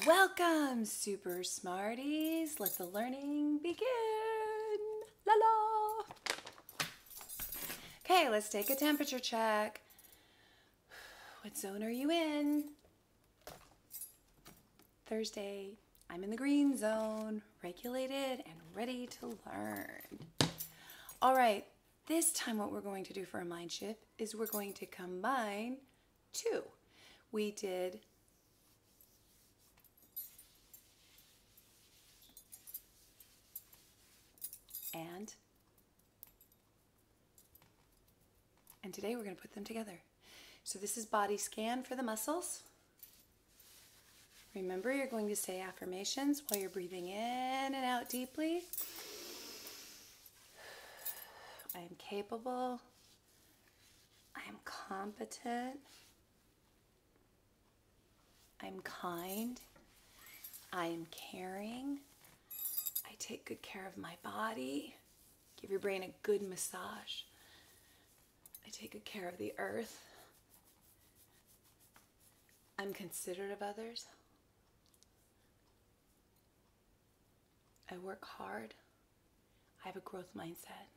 Welcome, super smarties. Let the learning begin. La la. Okay, let's take a temperature check. What zone are you in? Thursday. I'm in the green zone, regulated and ready to learn. All right, this time what we're going to do for a mind shift is we're going to combine two. We did and today we're going to put them together. So this is body scan for the muscles. Remember, you're going to say affirmations while you're breathing in and out deeply. I am capable. I am competent. I'm kind. I am caring. I take good care of my body. Give your brain a good massage. I take good care of the earth. I'm considerate of others. I work hard. I have a growth mindset.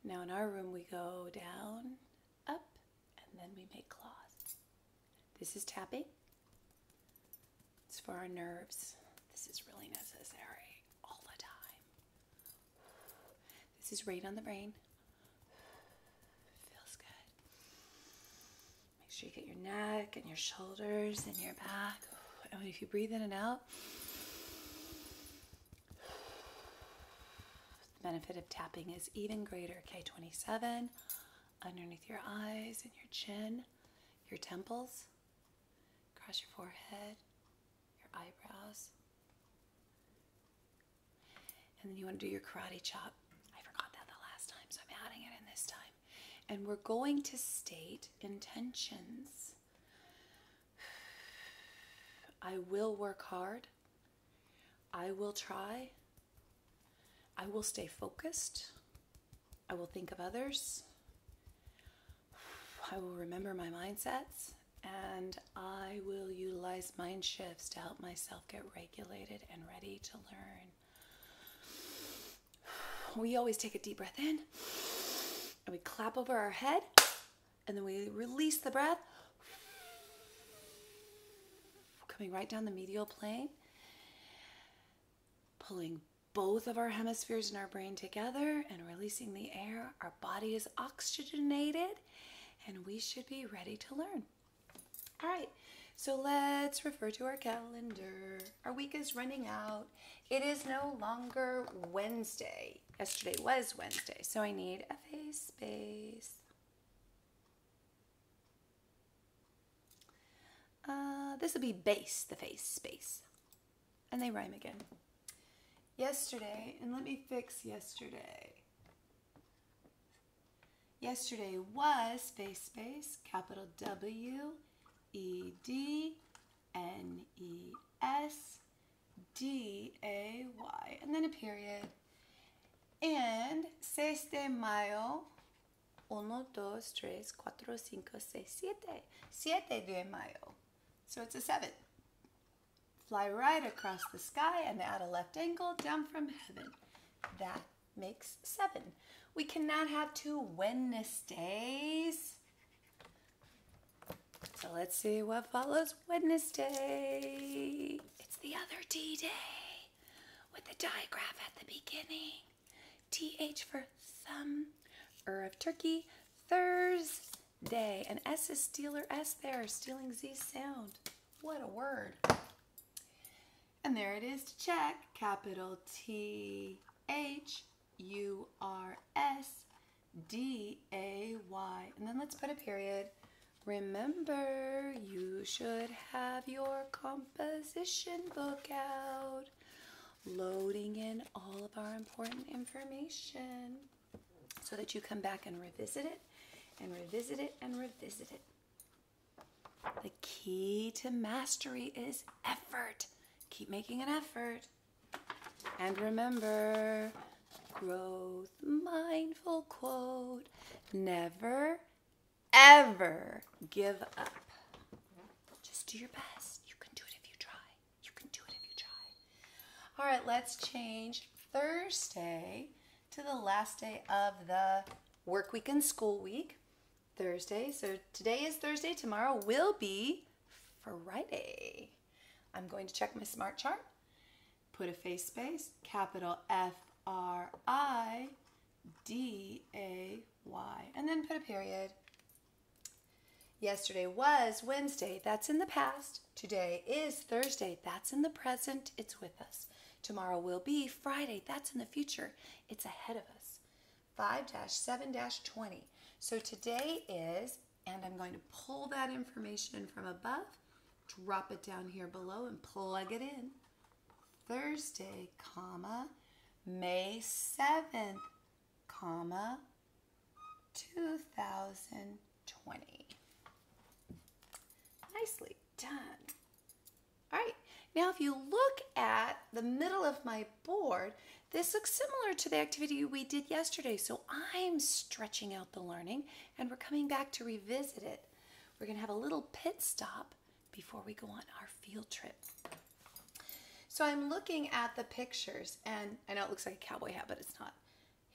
Now in our room we go down, up, and then we make claws. This is tapping. It's for our nerves. This is really necessary all the time. This is right on the brain. Feels good. Make sure you get your neck and your shoulders and your back. And if you breathe in and out, the benefit of tapping is even greater. Okay, 27, underneath your eyes and your chin, your temples, across your forehead, your eyebrows. And then you want to do your karate chop. I forgot that the last time, so I'm adding it in this time. And we're going to state intentions. I will work hard. I will try. I will stay focused. I will think of others. I will remember my mindsets. And I will utilize mind shifts to help myself get regulated and ready to learn. We always take a deep breath in. And we clap over our head. And then we release the breath. Coming right down the medial plane. Pulling both of our hemispheres in our brain together and releasing the air. Our body is oxygenated and we should be ready to learn. All right, so let's refer to our calendar. Our week is running out. It is no longer Wednesday. Yesterday was Wednesday, so I need a face space. This will be base, the face space. And they rhyme again. Yesterday, and let me fix yesterday. Yesterday was space, capital W, E-D, N-E-S, D-A-Y, and then a period. And 6 de mayo, 1, 2, 3, 4, 5, 6, 7 de mayo. So it's a 7. Fly right across the sky and at a left angle down from heaven. That makes 7. We cannot have 2 Wednesdays. So let's see what follows Wednesday. It's the other D-Day with the digraph at the beginning. T-H for thumb, of turkey, Thursday. And S is stealer S there, stealing Z sound. What a word. And there it is to check, capital T-H-U-R-S-D-A-Y. And then let's put a period. Remember, you should have your composition book out, loading in all of our important information so that you come back and revisit it and revisit it and revisit it. The key to mastery is effort. Keep making an effort. And remember, growth mindful quote, never, ever ever give up. Just do your best. You can do it if you try. You can do it if you try. All right, let's change Thursday to the last day of the work week and school week. Thursday. So today is Thursday. Tomorrow will be Friday. I'm going to check my smart chart. Put a face space, capital Friday, and then put a period. Yesterday was Wednesday. That's in the past. Today is Thursday. That's in the present. It's with us. Tomorrow will be Friday. That's in the future. It's ahead of us. 5-7-20. So today is, and I'm going to pull that information from above, drop it down here below and plug it in. Thursday, comma, May 7th, comma, 2020. Nicely done. All right, now if you look at the middle of my board, this looks similar to the activity we did yesterday. So I'm stretching out the learning and we're coming back to revisit it. We're going to have a little pit stop before we go on our field trip. So I'm looking at the pictures, and I know it looks like a cowboy hat, but it's not.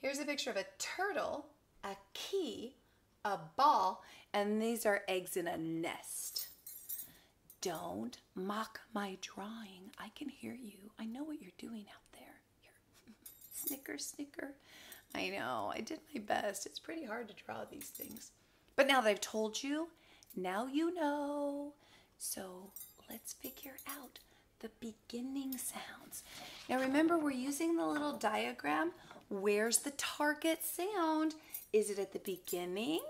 Here's a picture of a turtle, a key, a ball, and these are eggs in a nest. Don't mock my drawing. I can hear you. I know what you're doing out there. Snicker, snicker. I know, I did my best. It's pretty hard to draw these things. But now that I've told you, now you know. So let's figure out the beginning sounds. Now remember, we're using the little diagram. Where's the target sound? Is it at the beginning?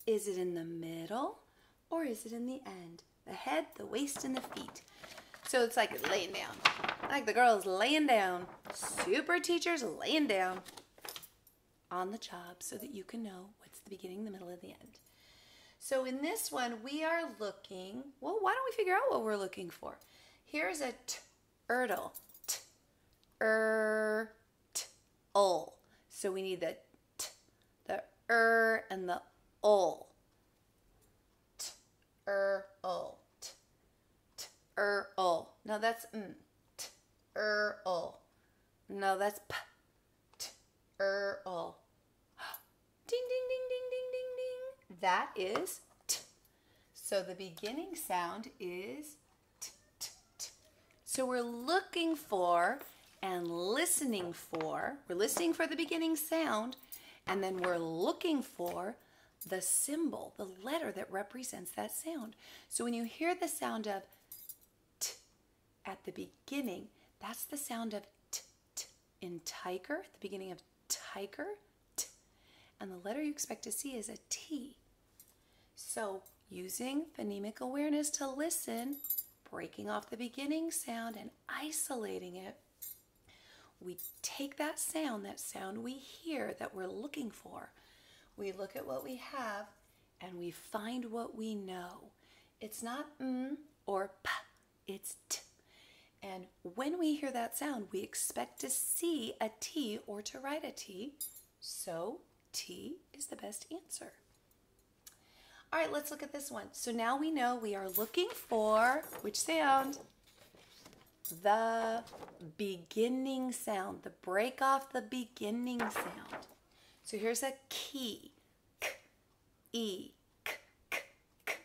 Is it in the middle? Or is it in the end? The head, the waist, and the feet. So it's like laying down. Like the girls laying down. Super teachers laying down on the job so that you can know what's the beginning, the middle, and the end. So in this one, we are looking, well, why don't we figure out what we're looking for? Here's a turtle. T-ul. So we need the t, the and the ul. T-ul. T-ul. Now that's T-ul. No, that's p. T-ul. Ding, ding, ding, ding, ding, ding, ding. That is t. So the beginning sound is t, t, t. So we're looking for and listening for, we're listening for the beginning sound, and then we're looking for the symbol, the letter that represents that sound. So when you hear the sound of t at the beginning, that's the sound of t, t. In tiger, the beginning of tiger, t. And the letter you expect to see is a T. So using phonemic awareness to listen, breaking off the beginning sound and isolating it, we take that sound we hear that we're looking for. We look at what we have and we find what we know. It's not or p, it's t. And when we hear that sound, we expect to see a T or to write a T. So T is the best answer. All right, let's look at this one. So now we know we are looking for which sound? The beginning sound, the break off the beginning sound. So here's a key, k, e, k, k, k.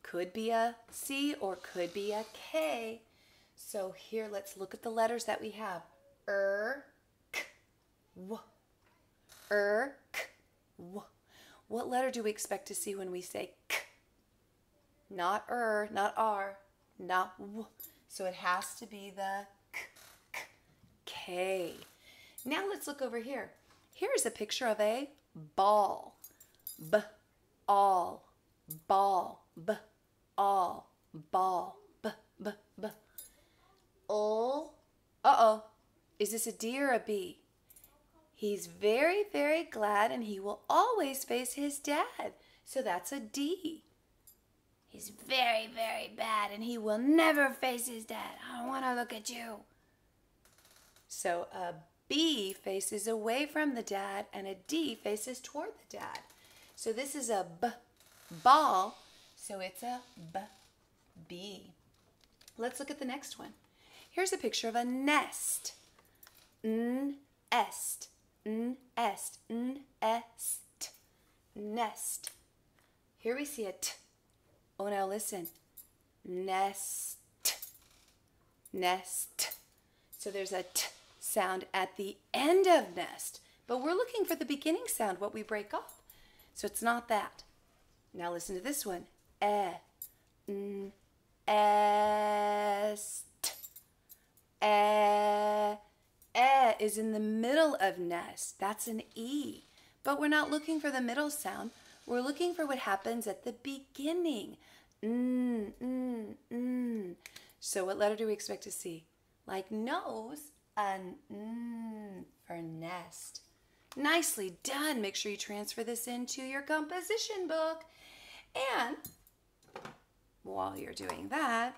Could be a C or could be a K. So here, let's look at the letters that we have. K, w, k, w. What letter do we expect to see when we say k? Not not R, not w. So it has to be the k, k, K. Now let's look over here. Here's a picture of a ball. B, all, ball, b, all, ball, b, b, b. Uh-oh. Is this a D or a B? He's very, very glad and he will always face his dad. So that's a D. He's very, very bad and he will never face his dad. I don't want to look at you. So a B faces away from the dad and a D faces toward the dad. So this is a b, ball, so it's a b, bee. Let's look at the next one. Here's a picture of a nest. N-est, n-est, n-est, nest. Here we see a t. Oh, now listen. Nest, nest. So there's a t sound at the end of nest, but we're looking for the beginning sound, what we break up. So it's not that. Now listen to this one. Est, is in the middle of nest. That's an E. But we're not looking for the middle sound. We're looking for what happens at the beginning. So what letter do we expect to see? Like nose, an for nest. Nicely done. Make sure you transfer this into your composition book. And while you're doing that,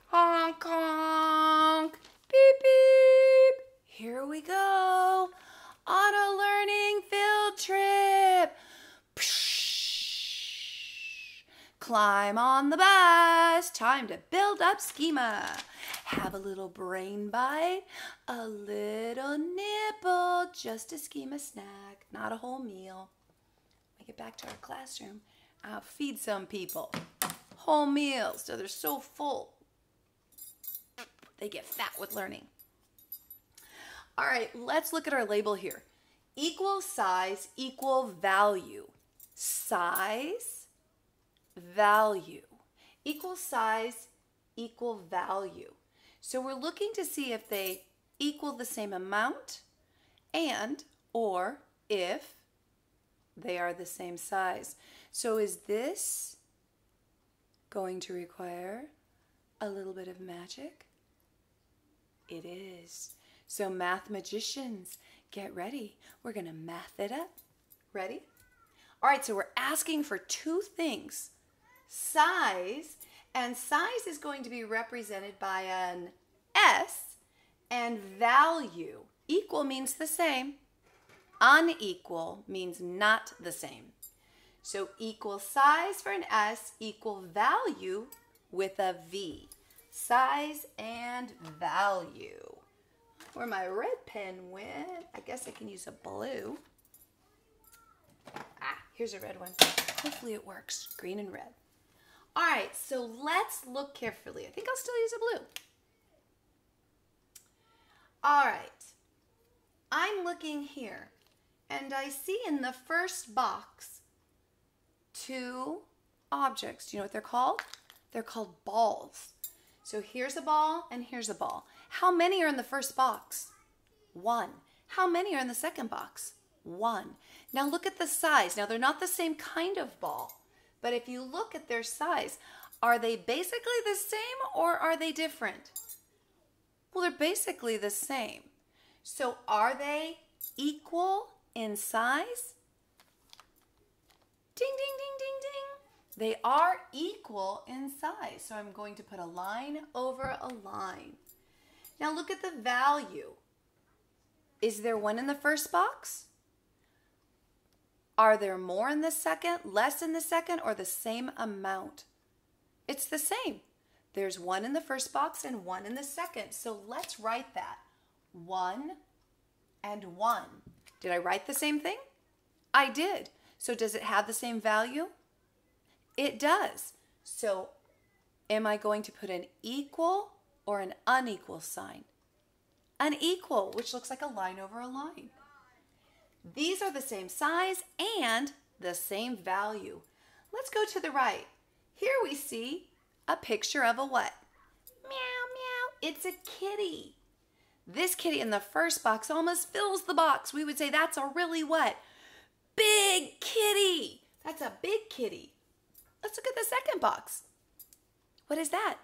honk, honk, beep, beep. Here we go on a learning field trip. Climb on the bus. Time to build up schema. Have a little brain bite, a little nibble, just a schema snack, not a whole meal. We get back to our classroom. I'll feed some people whole meals so they're so full. They get fat with learning. All right, let's look at our label here. Equal size, equal value. Size, value. Equal size, equal value. So we're looking to see if they equal the same amount and or if they are the same size. So is this going to require a little bit of magic? It is. So math magicians, get ready. We're going to math it up. Ready? All right, so we're asking for two things. Size, and size is going to be represented by an S, and value. Equal means the same. Unequal means not the same. So equal size for an S, equal value with a V. Size and value. Where my red pen went, I guess I can use a blue. Here's a red one. Hopefully it works. Green and red. All right, so let's look carefully. I think I'll still use a blue. All right, I'm looking here, and I see in the first box two objects. Do you know what they're called? They're called balls. So here's a ball and here's a ball. How many are in the first box? One. How many are in the second box? One. Now look at the size. Now they're not the same kind of ball. But if you look at their size, are they basically the same or are they different? Well, they're basically the same. So are they equal in size? Ding, ding, ding, ding, ding. They are equal in size. So I'm going to put a line over a line. Now look at the value. Is there one in the first box? Are there more in the second, less in the second, or the same amount? It's the same. There's one in the first box and one in the second. So let's write that. 1 and 1. Did I write the same thing? I did. So does it have the same value? It does. So am I going to put an equal or an unequal sign? An equal, which looks like a line over a line. These are the same size and the same value. Let's go to the right. Here we see a picture of a what? Meow, meow. It's a kitty. This kitty in the first box almost fills the box. We would say that's a really what? Big kitty. That's a big kitty. Let's look at the second box. What is that?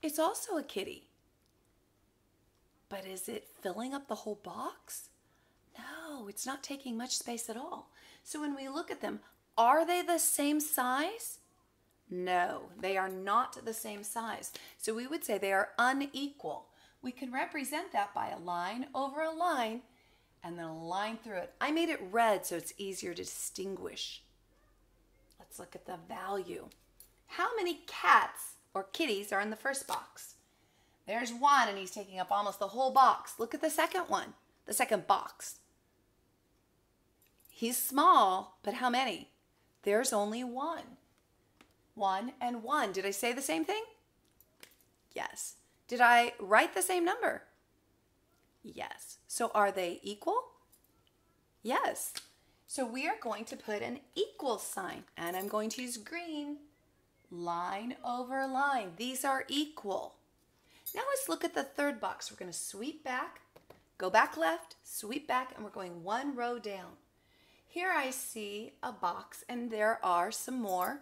It's also a kitty. But is it filling up the whole box? No, it's not taking much space at all. So when we look at them, are they the same size? No, they are not the same size. So we would say they are unequal. We can represent that by a line over a line. and then a line through it. I made it red so it's easier to distinguish. Let's look at the value. How many cats or kitties are in the first box? There's one, and he's taking up almost the whole box. Look at the second one, the second box. He's small, but how many? There's only one. 1 and 1. Did I say the same thing? Yes. Did I write the same number? Yes. So are they equal? Yes. So we are going to put an equal sign, and I'm going to use green. Line over line. These are equal. Now let's look at the third box. We're going to sweep back, go back left, sweep back, and we're going one row down. Here I see a box, and there are some more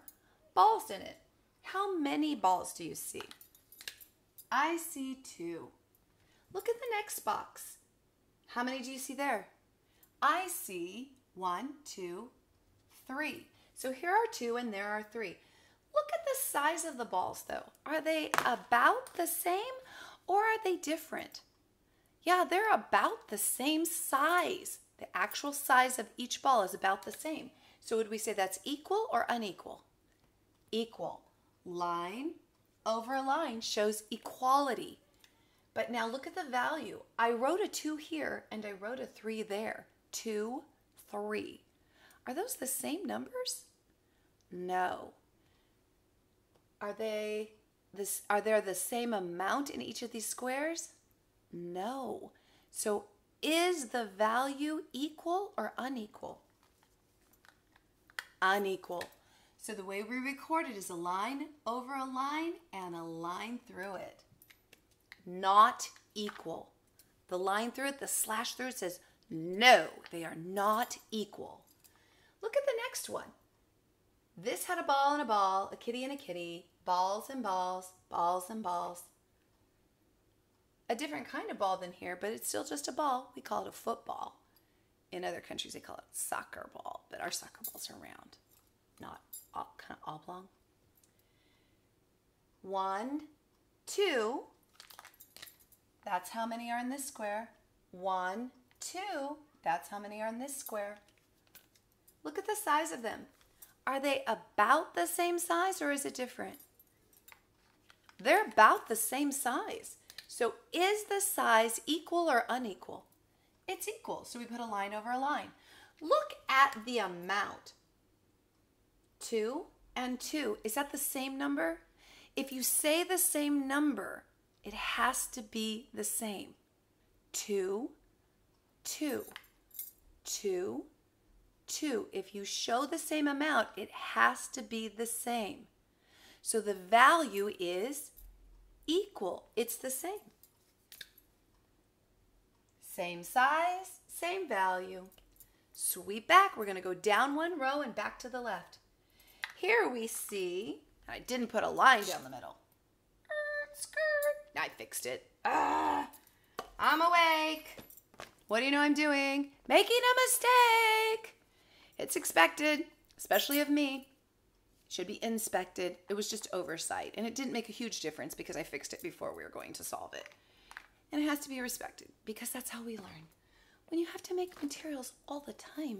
balls in it. How many balls do you see? I see 2. Look at the next box. How many do you see there? I see 1, 2, 3. So here are 2 and there are 3. Look at the size of the balls though. Are they about the same or are they different? Yeah, they're about the same size. The actual size of each ball is about the same. So would we say that's equal or unequal? Equal. Line over line shows equality. But now look at the value. I wrote a 2 here and I wrote a 3 there. 2, 3. Are those the same numbers? No. Are there the same amount in each of these squares? No. So is the value equal or unequal? Unequal. So the way we record it is a line over a line and a line through it. Not equal. The line through it, the slash through it says no, they are not equal. Look at the next one. This had a ball and a ball, a kitty and a kitty, balls and balls, balls and balls. A different kind of ball than here, but it's still just a ball. We call it a football. In other countries, they call it soccer ball, but our soccer balls are round, not kind of oblong. 1, 2. That's how many are in this square. 1, 2. That's how many are in this square. Look at the size of them. Are they about the same size or is it different? They're about the same size. So is the size equal or unequal? It's equal, so we put a line over a line. Look at the amount. 2 and 2. Is that the same number? If you say the same number, it has to be the same. 2, 2, 2, 2. If you show the same amount, it has to be the same. So the value is equal. It's the same. Same size, same value. Sweep back. We're going to go down one row and back to the left. Here we see, I didn't put a line down the middle. I fixed it. I'm awake. What do you know I'm doing? Making a mistake. It's expected, especially of me. Should be inspected. It was just oversight, and it didn't make a huge difference because I fixed it before we were going to solve it. And it has to be respected because that's how we learn. When you have to make materials all the time,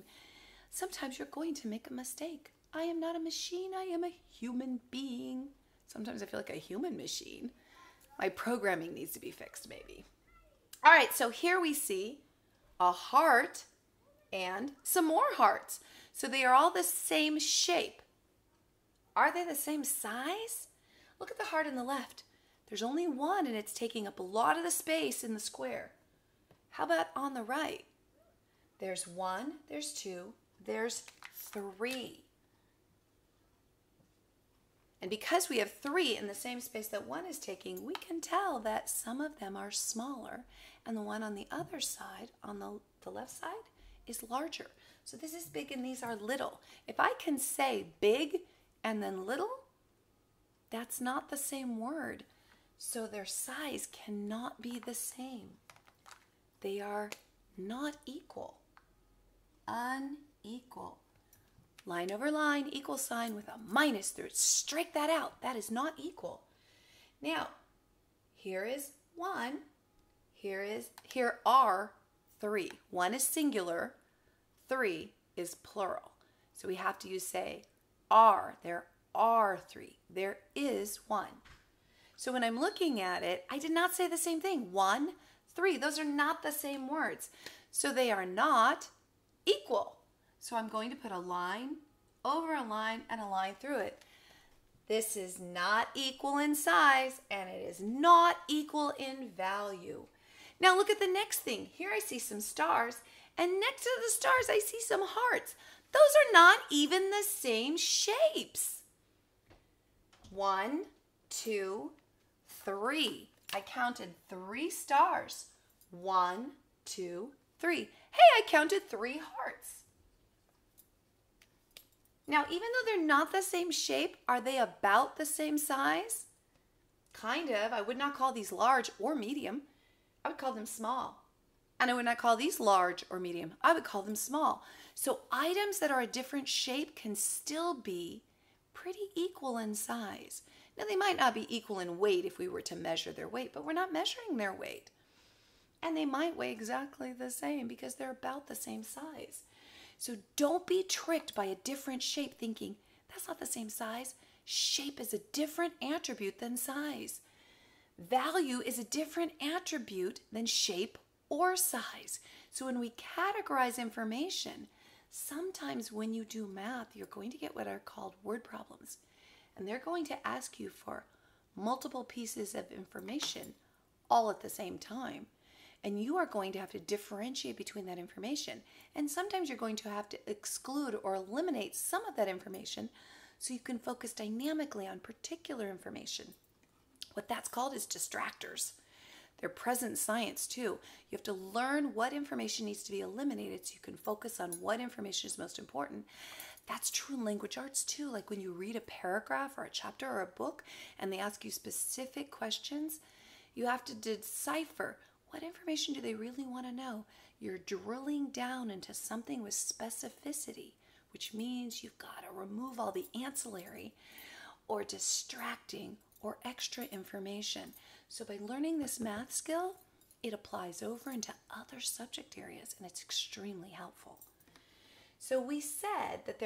sometimes you're going to make a mistake. I am not a machine. I am a human being. Sometimes I feel like a human machine. My programming needs to be fixed, maybe. All right, so here we see a heart and some more hearts. So they are all the same shape. Are they the same size? Look at the heart on the left. There's only one and it's taking up a lot of the space in the square. How about on the right? There's 1, there's 2, there's 3. And because we have 3 in the same space that 1 is taking, we can tell that some of them are smaller and the one on the other side, on the left side, is larger. So this is big and these are little. If I can say big and then little, that's not the same word. So their size cannot be the same. They are not equal. Unequal. Line over line, equal sign with a minus through it. Strike that out. That is not equal. Now, here is 1. Here are 3. 1 is singular, 3 is plural. So we have to use say, are. There are 3. There is 1. So when I'm looking at it, I did not say the same thing. 1, 3. Those are not the same words. So they are not equal. So I'm going to put a line over a line and a line through it. This is not equal in size, and it is not equal in value. Now look at the next thing. Here I see some stars, and next to the stars I see some hearts. Those are not even the same shapes. 1, 2, 3. I counted 3 stars. 1, 2, 3. Hey, I counted 3 hearts. Now, even though they're not the same shape, are they about the same size? Kind of. I would not call these large or medium. I would call them small. And I would not call these large or medium. I would call them small. So items that are a different shape can still be pretty equal in size. Now, they might not be equal in weight if we were to measure their weight, but we're not measuring their weight. And they might weigh exactly the same because they're about the same size. So don't be tricked by a different shape thinking, that's not the same size. Shape is a different attribute than size. Value is a different attribute than shape or size. So when we categorize information, sometimes when you do math, you're going to get what are called word problems. And they're going to ask you for multiple pieces of information all at the same time. And you are going to have to differentiate between that information. And sometimes you're going to have to exclude or eliminate some of that information so you can focus dynamically on particular information. What that's called is distractors. They're present in science too. You have to learn what information needs to be eliminated so you can focus on what information is most important. That's true in language arts too. Like when you read a paragraph or a chapter or a book and they ask you specific questions, you have to decipher what information do they really want to know. You're drilling down into something with specificity, which means you've got to remove all the ancillary or distracting or extra information. So by learning this math skill, it applies over into other subject areas, and it's extremely helpful. So we said that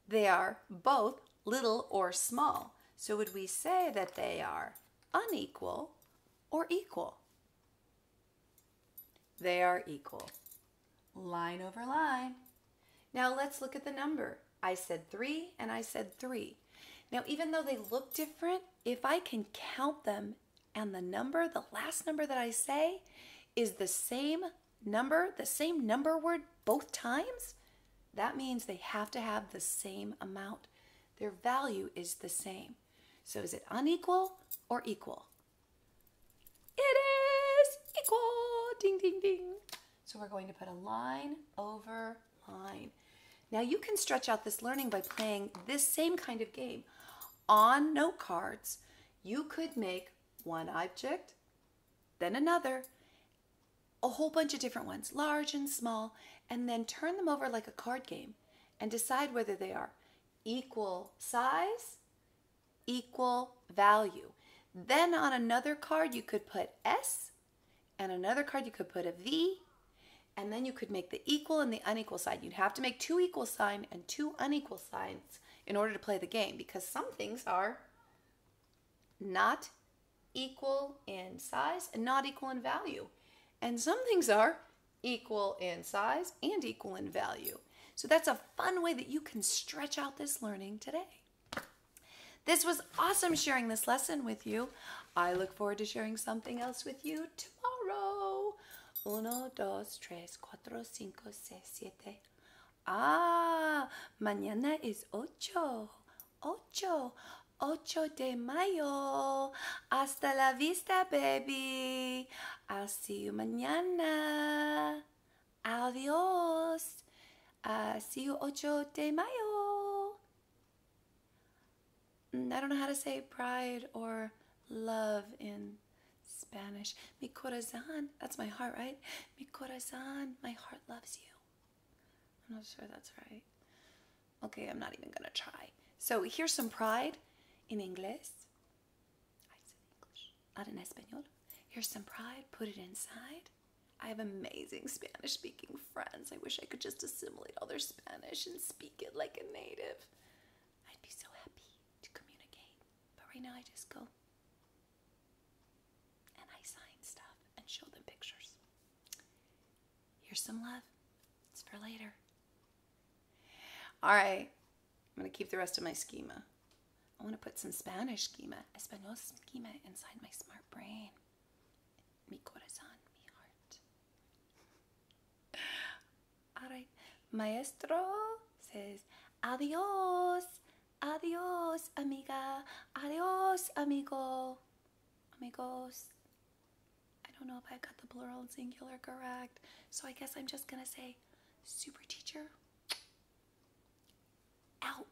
they are both little or small. So would we say that they are unequal or equal? They are equal. Line over line. Now let's look at the number. I said 3 and I said 3. Now even though they look different, if I can count them and the number, the last number that I say is the same number word both times, that means they have to have the same amount. Their value is the same. So is it unequal or equal? It is equal. Ding, ding, ding. So we're going to put a line over line. Now you can stretch out this learning by playing this same kind of game. On note cards, you could make one object, then another, a whole bunch of different ones, large and small, and then turn them over like a card game and decide whether they are equal size, equal value. Then on another card you could put S, and another card you could put a V, and then you could make the equal and the unequal sign. You'd have to make 2 equal signs and 2 unequal signs in order to play the game, because some things are not equal in size and not equal in value. And some things are equal in size and equal in value. So that's a fun way that you can stretch out this learning today. This was awesome sharing this lesson with you. I look forward to sharing something else with you tomorrow. 1, 2, 3, 4, 5, 6, 7. Mañana is 8 de mayo. Hasta la vista, baby. I'll see you mañana. Adios. See you 8 de mayo. I don't know how to say pride or love in Spanish. Mi corazón, that's my heart, right? Mi corazón, my heart loves you. I'm not sure that's right. Okay, I'm not even gonna try. So here's some pride in inglés. I said English, not in español. Here's some pride, put it inside. I have amazing Spanish-speaking friends. I wish I could just assimilate all their Spanish and speak it like a native. I'd be so happy to communicate. But right now I just go and I sign stuff and show them pictures. Here's some love. It's for later. All right. I'm going to keep the rest of my schema. I want to put some Spanish schema, Español schema inside my smart brain. Mi corazón, mi heart. All right. Maestro says, adios, adios, amiga, adios, amigo, amigos. I don't know if I got the plural and singular correct, so I guess I'm just going to say, super teacher, out.